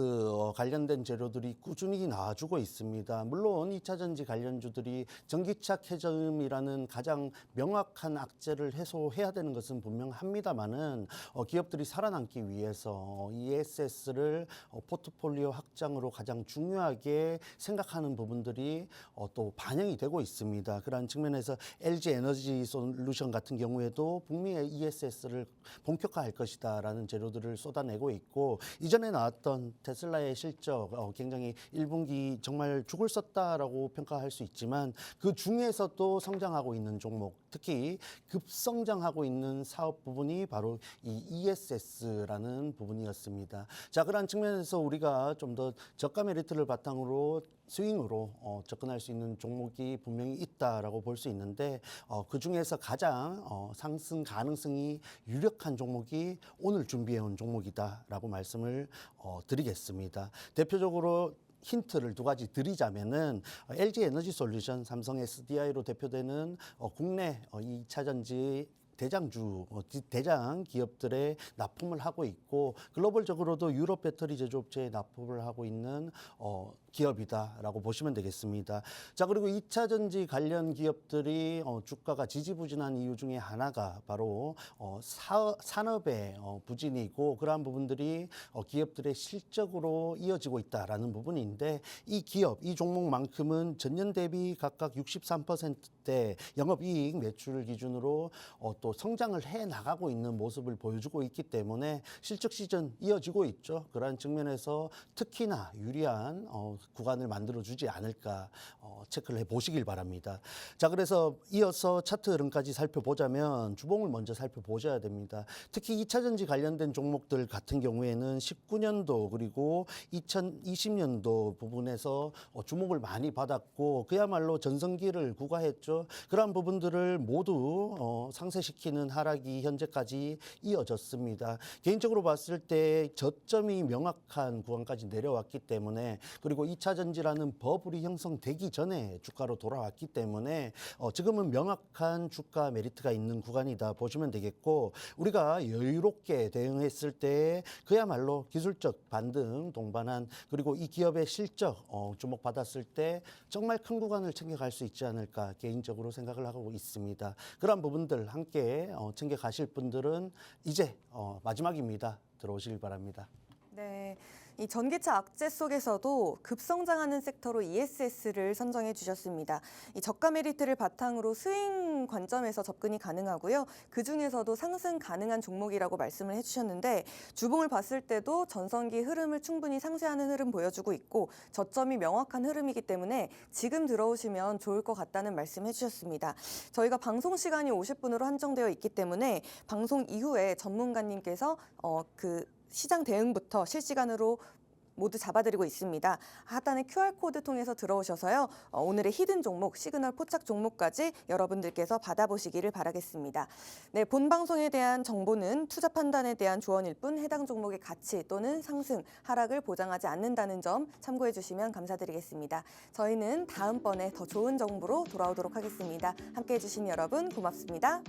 관련된 재료들이 꾸준히 나와주고 있습니다. 물론 2차 전지 관련주들이 전기차 캐즘이라는 가장 명확한 악재를 해소해야 되는 것은 분명합니다만은 기업들이 살아남기 위해서 ESS를 포트폴리오 확장으로 가장 중요하게 생각하는 부분들이 또 반영이 되고 있습니다. 그러한 측면에서 LG 에너지 솔루션 같은 경우에도 북미의 ESS를 본격화할 것이다라는 재료들을 쏟아내고 있고 이전에 나왔던 테슬라의 실적 굉장히 1분기 정말 죽을 썼다라고 평가할 수 있지만 그 중에서도 성장하고 있는 종목, 특히 급성장하고 있는 사업 부분이 바로 이 ESS라는 부분이었습니다. 자, 그런 측면에서 우리가 좀 더 저가 메리트를 바탕으로 스윙으로 접근할 수 있는 종목이 분명히 있다라고 볼 수 있는데 그 중에서 가장 상승 가능성이 유력한 종목이 오늘 준비해온 종목이다라고 말씀을 드리겠습니다. 대표적으로 힌트를 두 가지 드리자면은 LG 에너지 솔루션, 삼성 SDI로 대표되는 국내 2차 전지 대장 기업들의 납품을 하고 있고 글로벌적으로도 유럽 배터리 제조업체에 납품을 하고 있는 기업이다라고 보시면 되겠습니다. 자, 그리고 2차 전지 관련 기업들이 주가가 지지부진한 이유 중에 하나가 바로 산업의 부진이고 그러한 부분들이 기업들의 실적으로 이어지고 있다라는 부분인데 이 기업, 이 종목만큼은 전년 대비 각각 63%대 영업이익 매출 기준으로 또 성장을 해 나가고 있는 모습을 보여주고 있기 때문에 실적 시즌 이어지고 있죠. 그러한 측면에서 특히나 유리한 구간을 만들어주지 않을까 체크를 해보시길 바랍니다. 자, 그래서 이어서 차트 흐름까지 살펴보자면 주봉을 먼저 살펴보셔야 됩니다. 특히 2차 전지 관련된 종목들 같은 경우에는 19년도 그리고 2020년도 부분에서 주목을 많이 받았고 그야말로 전성기를 구가했죠. 그러한 부분들을 모두 상쇄시키는 하락이 현재까지 이어졌습니다. 개인적으로 봤을 때 저점이 명확한 구간까지 내려왔기 때문에 그리고 2차 전지라는 버블이 형성되기 전에 주가로 돌아왔기 때문에 지금은 명확한 주가 메리트가 있는 구간이다 보시면 되겠고, 우리가 여유롭게 대응했을 때 그야말로 기술적 반등 동반한, 그리고 이 기업의 실적 주목받았을 때 정말 큰 구간을 챙겨갈 수 있지 않을까 개인적으로 생각을 하고 있습니다. 그런 부분들 함께 챙겨가실 분들은 이제 마지막입니다. 들어오시길 바랍니다. 네, 이 전기차 악재 속에서도 급성장하는 섹터로 ESS를 선정해 주셨습니다. 이 저가 메리트를 바탕으로 스윙 관점에서 접근이 가능하고요. 그중에서도 상승 가능한 종목이라고 말씀을 해주셨는데, 주봉을 봤을 때도 전성기 흐름을 충분히 상쇄하는 흐름 보여주고 있고 저점이 명확한 흐름이기 때문에 지금 들어오시면 좋을 것 같다는 말씀 해주셨습니다. 저희가 방송 시간이 50분으로 한정되어 있기 때문에 방송 이후에 전문가님께서 시장 대응부터 실시간으로 모두 잡아드리고 있습니다. 하단에 QR코드 통해서 들어오셔서요. 오늘의 히든 종목, 시그널 포착 종목까지 여러분들께서 받아보시기를 바라겠습니다. 네, 본 방송에 대한 정보는 투자 판단에 대한 조언일 뿐 해당 종목의 가치 또는 상승, 하락을 보장하지 않는다는 점 참고해 주시면 감사드리겠습니다. 저희는 다음번에 더 좋은 정보로 돌아오도록 하겠습니다. 함께해 주신 여러분 고맙습니다.